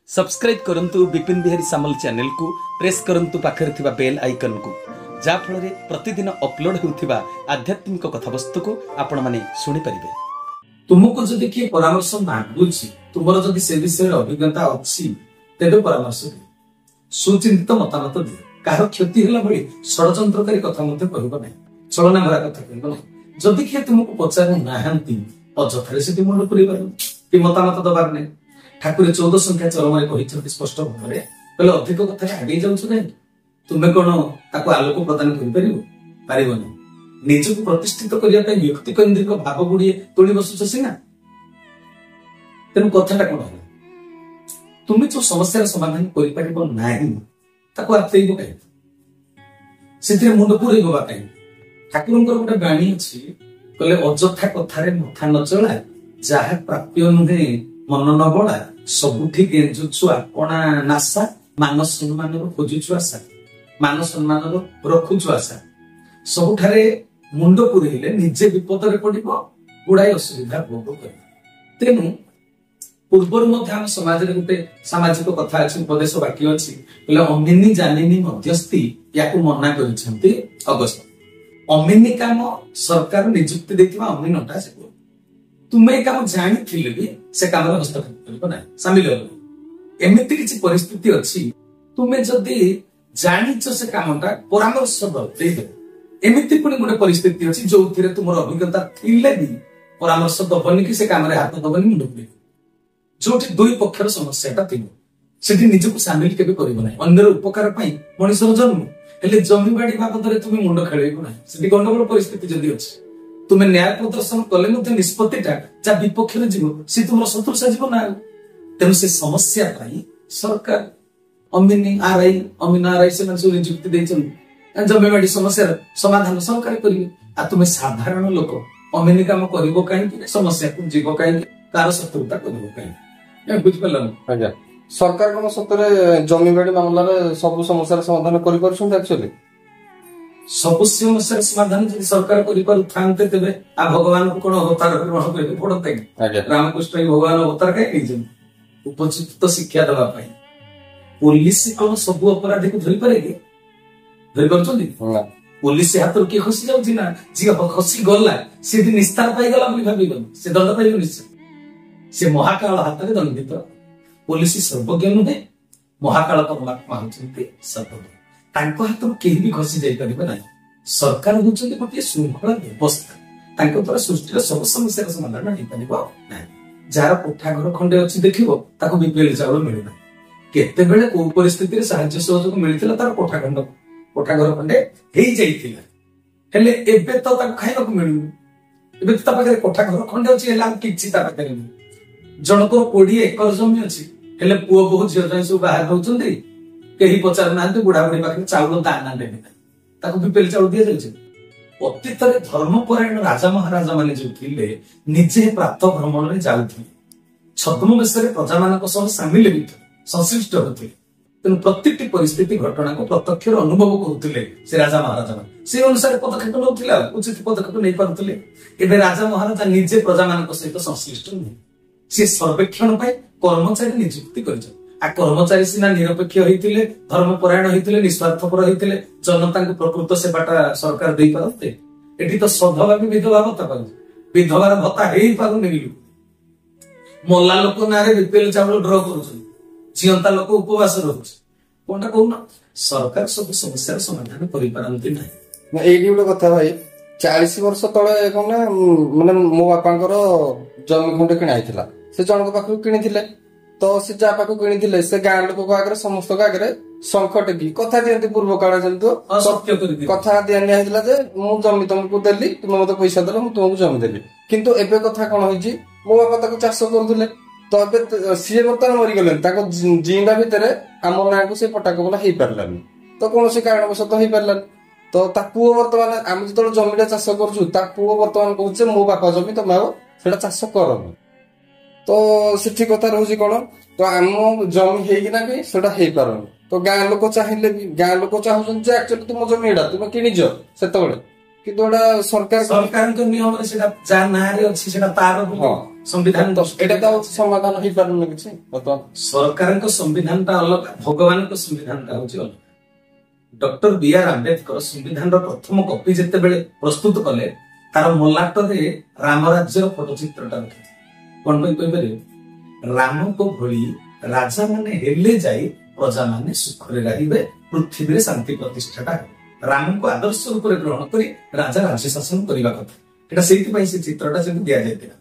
Subscribe करंतु विपिन बिहारी सामल channel को press करंतु पाखरे थिबा बेल आइकन को जा फल प्रतिदिन अपलोड होउथिबा आध्यात्मिक कथावस्तु को आपण माने सुनि परिबे। तुमको जदि किए परामर्श मागुछि तुमर जदि से विषय अभिज्ञता अछि तेबे परामर्श दे, सुचिंतित मतामत दे। काह क्षति होला भली षडयंत्रकारी कथा मध्ये कहबो नै, चलना भरा कथा कहबो नै। जदि किए तुमको पचारु नाहंती अजथरे से मुंड पुरिबार कि मतामत दबार नै। ठाकुर 14 संख्या चरमरे कहिछथि स्पष्ट भाबरे कहले अधिक कथा आगे जाउछ नै, तुमे कोन ताको आलोक प्रदान करि परिबो पारिबो नै। निजको प्रतिष्ठित करिया पय व्यक्ति केन्द्रिक भाव गुडी तोडी बसुछ सिना। तेनु कथाटा कोन होला, तुमे जो समस्यार समाधान करि परिबो नाही ताको आतेइबो काई, सेतिरे मुंड पुरेबो बाकाई। ठाकुरंकर गोटे बाणी अछि कहले अजथा कथारे मथा न चला, जाहा प्राप्य नुहे मन न बळा, सबुठी गेंजुछु आपणा नासा, मान सम्मान खोजुछु आशा, मान सम्मान रखुछु आशा। सबुठारे मुंड पुरेले निजे विपद रे पडिबो, गुडाई असुविधा भोग करे। तेनु पूर्वर मध्य हम समाज रे गुटे सामाजिक कथा अछि, उपदेश वाक्य अछि कहले अमिनी जानिनी मध्यस्थी याकू मना करिसंती अगस्त। अमिनी काम सरकार नियुक्ति देथिबा अमिनटा से तुमे काम जानि थिले भी से काम रे हस्तक्षेप करबो नै, शामिल हो। एमिति किछि परिस्थिति अछि तुमे जदी जानिछ से कामटा परामर्श दे दे। एमिति पुनी गुटे परिस्थिति अछि जोथिरे तुमर अभिज्ञता थिले भी परामर्श दबनी कि से काम रे हाथ दबनी मुंड पुरी। जोठी दुई पक्षर समस्याटा थिबो सेठी निजको शामिल केबे करबो नै। अन्यर उपकार पई मनुष्यर जन्म हेले जमी बाडी बाबद रे तुमे मुंड खेलेबो नै। सेठी गंडगोल परिस्थिति जदी अछि तुमे न्याय प्रदर्शन कले मध्ये निष्पत्तिटा जा विपक्ष रे जीवो से तुमर शत्रु से जीवो ना। तेनु से समस्या पई सरकार अमिनी आरआई अमिन आरआई से मनसु नियुक्ति दैछन, जमी बाडी समस्या समाधान सरकार करिवे। आ तुमे साधारण लोक अमिनी काम करिवो काई कि समस्या को जीवो काई कार शत्रुता करिवो काई ए बुझ पलन। आज्ञा सरकार कोन सतरे जमी बाडी मामला रे सब समस्या समाधान करि परछन। एक्चुअली सब समस्या समाधान जदि सरकार करि पर थांते तेबे आ भगवान को कोन अवतार ग्रहण करबे पड़तै। रामकृष्ण भगवान अवतार काई निजन उपचित शिक्षा दवा पाई। पुलिस कोन सब अपराधी को धरि पारे कि धरि परछंती ना। पुलिस हाथ के खसी जाउछि ना, जी खसी गला से दिन निस्तार पाई गला ବୋଲି भाबिगन से दंड पाइबो निश्चय। से महाकाल हाथ रे दंडित। पुलिस सर्वज्ञ नुहे, महाकाल परमात्मा होचंती सर्वज्ञ। तांको हाथ केही भी खसी जाई परिबे नै। सरकार होचंती गोटे शृंखला व्यवस्था, तांको द्वारा सृष्टिर सब समस्या समाधान नै परिबो नै। जार कोठा घर खंडे अछि देखिबो ताको बीपीएल चावल मिलु नै। केते बेले को परिस्थिति रे सहाय्य सहयोग मिलिथिला तार कोठा घर खंडे हेई जाइथिला, हेले एबे तो ताको खाइबा को मिलु। एबे ता पाखरे कोठा घर खंडे अछि हेला किछि ता पाखरे जनको 20 एकर जमी अछि, हेले पुओ बहु झियो जाय सब बाहर होउचंदी केही पचार नांते बुढ़ा बुढ़ी पाखरे चावल दाना देबे नै, ताको बीपीएल चावल दिया जाउछि। अतीत रे धर्मपरायण राजा महाराजा माने जो थिले निजे प्रातः भ्रमण रे जाउथिले, छद्म बेसरे प्रजा मानक सह शामिल होइथिले, संश्लिष्ट होथिले। तेनु प्रतिटी परिस्थिति घटना को प्रत्यक्ष अनुभव करुथिले से राजा महाराजा माने से अनुसार पदक्षेप नउथिला, उचित पदक्षेप नै पारुथिले। एबे राजा महाराजा निजे प्रजा मानक सहित संश्लिष्ट नै, से सर्वेक्षण पाई कर्मचारी नियुक्ति करिछ। आ कर्मचारी सिना निरपेक्ष होइथिले, धर्मपरायण होइथिले, निस्वार्थपर होइथिले, जनता को प्रकृत सेवाटा सरकार देई पारते। एठी तो सधवा भी विधवा भत्ता पाउ, विधवार भत्ता हेई पारु नै। मल्ला लोक नारे बीपीएल चावल ड्र करूछ, जियंता लोक उपवास रहउछ। कोनटा कहूना सरकार सब समस्या समाधान करि पारंती नै। एही गोटे कथा भाई 40 वर्ष तळे कोन माने मो बापांकर जमी खंडे किना आइथिला, से जनक पाखु किनिथिले। तो से जा पाखु किनिथिले से गां लोक को आगरे समस्त को आगरे संकट की कथा दियंती पूर्व काल जंतु असत्य करि दि कथा दियनि आइथिला जे मु जमी तुमको देली, तुम मते पैसा देलो मु तुमको जमी देली। किंतु एबे कथा कोन होइची मो बापा ताको चाष करथुले, तो एबे सीए बर्तमान मरि गेले, ताको जिंदा भितरे हमर ना को से पटाक बोला हेई परलानी। तो कोन से कारण बसत हेई परलानी। तो ता पुओ बर्तमान हम जतरो जमीटा चाष करछु ता पुओ बर्तमान कहूचे मो बापा जमी तो माओ सेटा चाष करनी। तो सेठी कथा रहउची कोन, तो हम जमी हेई ना भी सेटा हेई परनी। तो गां लोक चाहिले भी गां लोक चाहुछन जे एक्चुअली तुम जमी एडा तुम किनिजो सेतबेले, किंतु एडा सरकार के नियम रे सेटा जा नारे अछि सेटा तार संविधान एटा तो समाधान होई पारुन किछि बर्तमान सरकारଙ୍କ संविधानଟା अलग भगवानଙ୍କ संविधानଟା होची अलग डॉक्टर बी.आर. आंबेडकर संविधानର ପ୍ରଥମ କପି ଯେତେବେଳେ ପ୍ରସ୍ତୁତ କଲେ ତାର ମଲାଟରେ ରାମ ରାଜ୍ୟର ଫଟୋ ଚିତ୍ରଟା ରଖିଥିଲେ କଣ ପାଇଁ କହିପାରିବେ ରାମଙ୍କ ଭଳି ରାଜା ମାନେ ହେଲେ ଯାଇ ପ୍ରଜା ମାନେ ସୁଖରେ ରହିବେ ପୃଥିବୀରେ ଶାନ୍ତି ପ୍ରତିଷ୍ଠାଟା ହେବ ରାମଙ୍କୁ ଆଦର୍ଶ ରୂପରେ ଗ୍ରହଣ କରି ରାଜା ରାଜ୍ୟ ଶାସନ କରିବା କଥା ଏଟା ସେଇଥିପାଇଁ ସେ ଚିତ୍ରଟା ସେମିତି ଦିଆଯାଇଥିଲା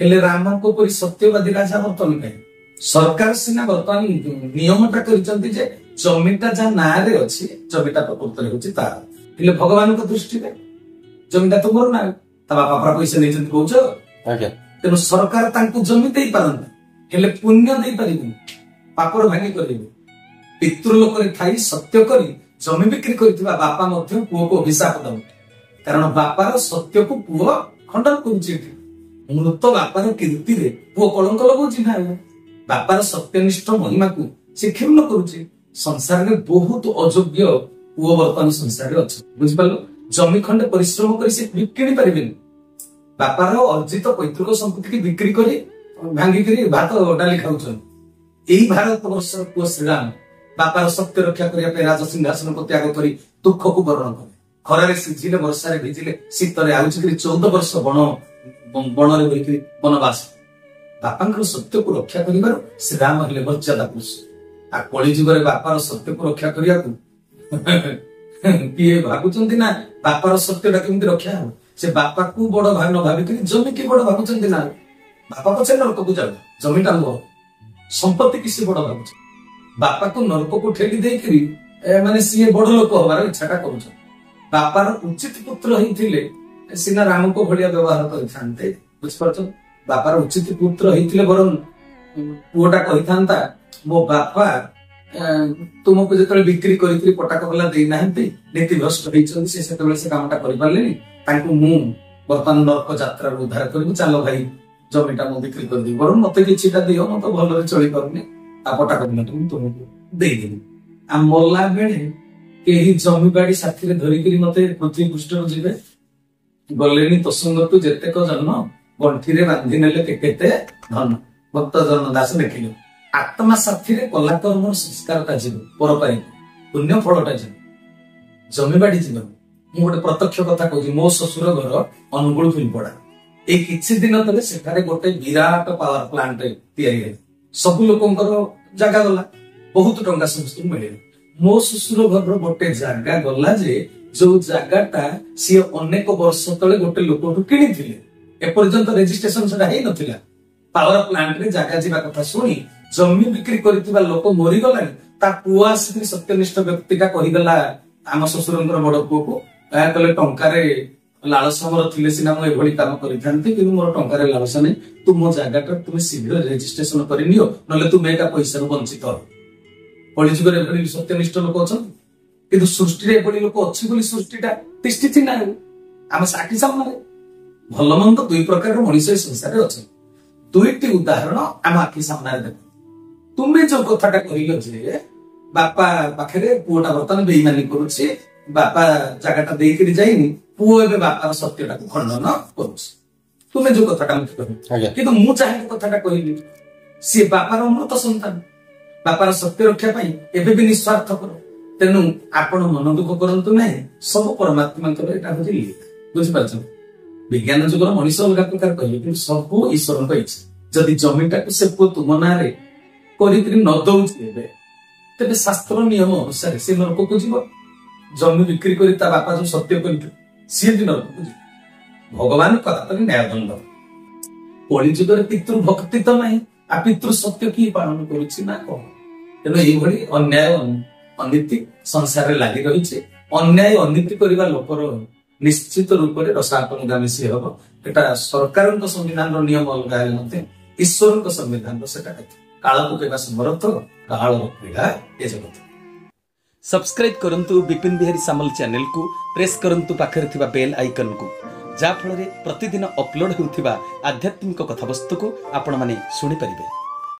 ହେଲେ ରାମଙ୍କ ପରି ସତ୍ୟବାଦୀ ରାଜା ବର୍ତ୍ତମାନ ନାହିଁ ସରକାର ସିନା ବର୍ତ୍ତମାନ ନିୟମଟା କରିଛନ୍ତି ଯେ ଜମିଟା ଯାହା ନାଁରେ ଅଛି ଜମିଟା ପ୍ରକୃତରେ ହଉଛି ତାର ହେଲେ ଭଗବାନଙ୍କ ଦୃଷ୍ଟିରେ ଜମିଟା ତୁମର ନା ତା ବାପା ପରା ପଇସା ନେଇଛନ୍ତି କହୁଛ ଆଜ୍ଞା ତେଣୁ ସରକାର ତାଙ୍କୁ ଜମି ଦେଇପାରନ୍ତି ହେଲେ ପୁଣ୍ୟ ଦେଇପାରିବେନି ପାପର ଭାଙ୍ଗି କରିବେ ପିତୃଲୋକରେ ଥାଇ ସତ୍ୟ କରି ଜମି ବିକ୍ରି କରିଥିବା ବାପା ମଧ୍ୟ ପୁଅକୁ ଅଭିଶାପ ଦବ କାରଣ ବାପାର ସତ୍ୟକୁ ପୁଅ ଖଣ୍ଡନ କରୁଛି ଏଠି ମୃତ ବାପାର କୀର୍ତ୍ତିରେ ପୁଅ କଳଙ୍କ ଲଗାଉଛି ନା ବାପାର ସତ୍ୟନିଷ୍ଠ ମହିମାକୁ ସେ କ୍ଷୁଣ୍ଣ କରୁଛି ସଂସାରରେ ବହୁତ ଅଯୋଗ୍ୟ ପୁଅ ବର୍ତ୍ତମାନ ସଂସାରରେ ଅଛି ବୁଝିପାରିଲ ଜମି ଖଣ୍ଡେ ପରିଶ୍ରମ କରି ସେ କିଣି ପାରିବେନି ବାପାର ଅର୍ଜିତ ପୈତୃକ ସମ୍ପତ୍ତିକି ବିକ୍ରି କରି ଭାଙ୍ଗିକରି ଭାତ ଡାଲି ଖାଉଛନ୍ତି ଏଇ ଭାରତ ବର୍ଷର ପୁଅ ଶ୍ରୀରାମ ବାପାର ସତ୍ୟ ରକ୍ଷା କରିବା ପାଇଁ ରାଜ ସିଂହାସନକୁ ତ୍ୟାଗ କରି ଦୁଃଖକୁ ବରଣ କଲେ ଖରାରେ ସିଝିଲେ ବର୍ଷାରେ ଭିଜିଲେ ଶୀତରେ ଆଉଚିକିରି 14 ବର୍ଷ ବଣରେ ରହିକରି ବନବାସ ବାପାଙ୍କର ସତ୍ୟକୁ ରକ୍ଷା କରିବାରୁ ଶ୍ରୀରାମ ହେଲେ ମର୍ଯ୍ୟାଦା ପୁରୁଷ ଆଉ କଳି ଯୁଗରେ ବାପାର ସତ୍ୟକୁ ରକ୍ଷା କରିବାକୁ କିଏ ଭାବୁଛନ୍ତି ନା ବାପାର ସତ୍ୟଟା କେମିତି ରକ୍ଷା ହବ ସେ ବାପାକୁ ବଡ ନ ଭାବିକରି ଜମିକି ବଡ ଭାବୁଛନ୍ତି ନା ବାପା ପଛେ ନରକକୁ ଯାଉ ଜମିଟା ନୁହଁ ସମ୍ପତ୍ତି କି ସେ ବଡ ଭାବୁଛି ବାପାକୁ ନରକକୁ ଠେଲି ଦେଇକରି ମାନେ ସିଏ ବଡ ଲୋକ ହବାର ଇଚ୍ଛାଟା କରୁଛନ୍ତି ବାପାର ଉଚିତ ପୁତ୍ର ହେଇଥିଲେ ସିନା ରାମଙ୍କ ଭଳିଆ ବ୍ୟବହାର କରିଥାନ୍ତେ ବୁଝିପାରୁଛ ବାପାର ଉଚିତ ପୁତ୍ର ହେଇଥିଲେ ବରଂ ପୁଅଟା କହିଥାନ୍ତା ମୋ ବାପା ତୁମକୁ ଯେତେବେଳେ ବିକ୍ରି କରିକିରି ପଟାକ ଗଲା ଦେଇନାହାନ୍ତି ନୀତିଭ୍ରଷ୍ଟ ହେଇଛନ୍ତି ସେ ସେତେବେଳେ ସେ କାମଟା କରିପାରିଲେନି ତାଙ୍କୁ ମୁଁ ବର୍ତ୍ତମାନ ନରକ ଯାତ୍ରାରୁ ଉଦ୍ଧାର କରିବି ଚାଲ ଭାଇ ଜମିଟା ମୁଁ ବିକ୍ରି କରିଦେବି ବରଂ ମତେ କିଛିଟା ଦିଅ ମୁଁ ତ ଭଲରେ ଚଳିପାରୁନି ଆଉ ପଟାକ ଦିନଟା ମୁଁ ତୁମକୁ ଦେଇଦେବି ଆଉ ମଲା ବେଳେ କେହି ଜମି ବାଡି ସାଥିରେ ଧରିକିରି ମତେ ପୃଥ୍ବୀ ପୃଷ୍ଠରୁ ଯିବେ ଗଲେଣି ତୋଷଙ୍ଗତୁ ଯେତେକ ଜନ୍ମ ଗଣ୍ଠିରେ ବାନ୍ଧି ନେଲେ କେତେ ଧନ ଭକ୍ତ ଜନ ଦାସ ଦେଖିଲେ ଆତ୍ମା ସାଥିରେ କଲାକର୍ମର ସଂସ୍କାରଟା ଯିବ ପର ପାଇଁ ପୁଣ୍ୟ ଫଳଟା ଯିବ ଜମିବାଡି ଯିବ ମୁଁ ଗୋଟେ ପ୍ରତ୍ୟକ୍ଷ କଥା କହୁଛି ମୋ ଶ୍ୱଶୁର ଘର ଅନୁଗୁଳ ଫିଲ୍ପଡା ଏଇ କିଛି ଦିନ ତଳେ ସେଠାରେ ଗୋଟେ ବିରାଟ ପାୱାର ପ୍ଲାଣ୍ଟ ତିଆରି ହେଲା ସବୁ ଲୋକଙ୍କର ଜାଗା ଗଲା ବହୁତ ଟଙ୍କା ସମସ୍ତଙ୍କୁ ମିଳିଲା ମୋ ଶ୍ୱଶୁର ଘରର ଗୋଟେ ଜାଗା ଗଲା ଯେ ଯୋଉ ଜାଗାଟା ସିଏ ଅନେକ ବର୍ଷ ତଳେ ଗୋଟେ ଲୋକଠୁ କିଣିଥିଲେ ଏପର୍ଯ୍ୟନ୍ତ ରେଜିଷ୍ଟ୍ରେସନ ସେଟା ହେଇନଥିଲା ପାୱାର ପ୍ଲାଣ୍ଟରେ ଜାଗା ଯିବା କଥା ଶୁଣି ଜମି ବିକ୍ରି କରିଥିବା ଲୋକ ମରିଗଲାଣି ତା ପୁଅ ଆସିକି ସତ୍ୟନିଷ୍ଠ ବ୍ୟକ୍ତିଟା କହିଦେଲା ଆମ ଶ୍ୱଶୁରଙ୍କର ବଡ ପୁଅକୁ ଏହା କଲେ ଟଙ୍କାରେ ଲାଳସା ମୋର ଥିଲେ ସିନା ମୁଁ ଏଭଳି କାମ କରିଥାନ୍ତି କିନ୍ତୁ ମୋର ଟଙ୍କାରେ ଲାଳସା ନାହିଁ ତୁ ମୋ ଜାଗାଟା ତୁମେ ଶୀଘ୍ର ରେଜିଷ୍ଟ୍ରେସନ କରିନିଅ ନହେଲେ ତୁମେ ଏକା ପଇସାରୁ ବଞ୍ଚିତ ହବ କଳିଯୁଗରେ ଏଭଳି ସତ୍ୟନିଷ୍ଠ ଲୋକ ଅଛନ୍ତି କିନ୍ତୁ ସୃଷ୍ଟିରେ ଏଭଳି ଲୋକ ଅଛି ବୋଲି ସୃଷ୍ଟିଟା ତିଷ୍ଠିଛି ନା ଆମ ସାକ୍ଷୀ ସାମ୍ନାରେ ଭଲ ମନ୍ଦ ଦୁଇ ପ୍ରକାରର ମଣିଷ ଏ ସଂସାରରେ ଅଛନ୍ତି ଦୁଇଟି ଉଦାହରଣ ଆମ ଆଖି ସାମ୍ନାରେ ଦେଖ ତୁମେ ଯୋଉ କଥାଟା କହିଲ ଯେ ବାପା ପାଖରେ ପୁଅଟା ବର୍ତ୍ତମାନ ବେଇମାନି କରୁଛି ବାପା ଜାଗାଟା ଦେଇକିରି ଯାଇନି ପୁଅ ଏବେ ବାପାର ସତ୍ୟଟାକୁ ଖଣ୍ଡନ କରୁଛି ତୁମେ ଯୋଉ କଥାଟା ମତେ କହିଲ କିନ୍ତୁ ମୁଁ ଚାହିଁକି କଥାଟା କହିଲି ସିଏ ବାପାର ଅମୃତ ସନ୍ତାନ ବାପାର ସତ୍ୟ ରକ୍ଷା ପାଇଁ ଏବେ ବି ନିଃସ୍ୱାର୍ଥ କର ତେଣୁ ଆପଣ ମନ ଦୁଃଖ କରନ୍ତୁ ନାହିଁ ସବୁ ପରମାତ୍ମାଙ୍କର ଏଇଟା ହଉଛି ଲୀଳା ବୁଝିପାରୁଛ ବିଜ୍ଞାନ ଯୁଗର ମଣିଷ ଅଲଗା ପ୍ରକାର କହିଲେ କିନ୍ତୁ ସବୁ ଈଶ୍ୱରଙ୍କ ଇଚ୍ଛା ଯଦି ଜମିଟାକୁ ସେ ପୁଅ ତୁମ ନାଁରେ କରିକିରି ନ ଦଉଛି ଏବେ ତେବେ ଶାସ୍ତ୍ର ନିୟମ ଅନୁସାରେ ସେ ନରକକୁ ଯିବ ଜମି ବିକ୍ରି କରି ତା ବାପା ଯୋଉ ସତ୍ୟ କରିଥିଲେ ସିଏ ବି ନରକକୁ ଯିବ ଭଗବାନଙ୍କ ହାତରେ ନ୍ୟାୟଦଣ୍ଡ କଳିଯୁଗରେ ପିତୃ ଭକ୍ତି ତ ନାହିଁ ଆଉ ପିତୃ ସତ୍ୟ କିଏ ପାଳନ କରୁଛି ନା କଣ ତେଣୁ ଏଇଭଳି ଅନ୍ୟାୟ ଅନୀତି ସଂସାରରେ ଲାଗି ରହିଛି ଅନ୍ୟାୟ ଅନୀତି କରିବା ଲୋକର ନିଶ୍ଚିତ ରୂପରେ ରସାତନଗାମୀ ସିଏ ହବ ଏଟା ସରକାରଙ୍କ ସମ୍ବିଧାନର ନିୟମ ଅଲଗା ହେଲେ ମଧ୍ୟ ଈଶ୍ୱରଙ୍କ ସମ୍ବିଧାନର ସେଟା କାଳକୁ କେବା ସମର୍ଥ କାଳର କ୍ରୀଡ଼ା ଏ ଜଗତ सब्सक्राइब करंतु विपिन बिहारी सामल चैनल को प्रेस करंतु पाखरे थिबा बेल आइकन को जा फଳରେ प्रतिदिन अपलोड हेउथिबा आध्यात्मिक कथावस्तु को आपण माने सुनि परिबे।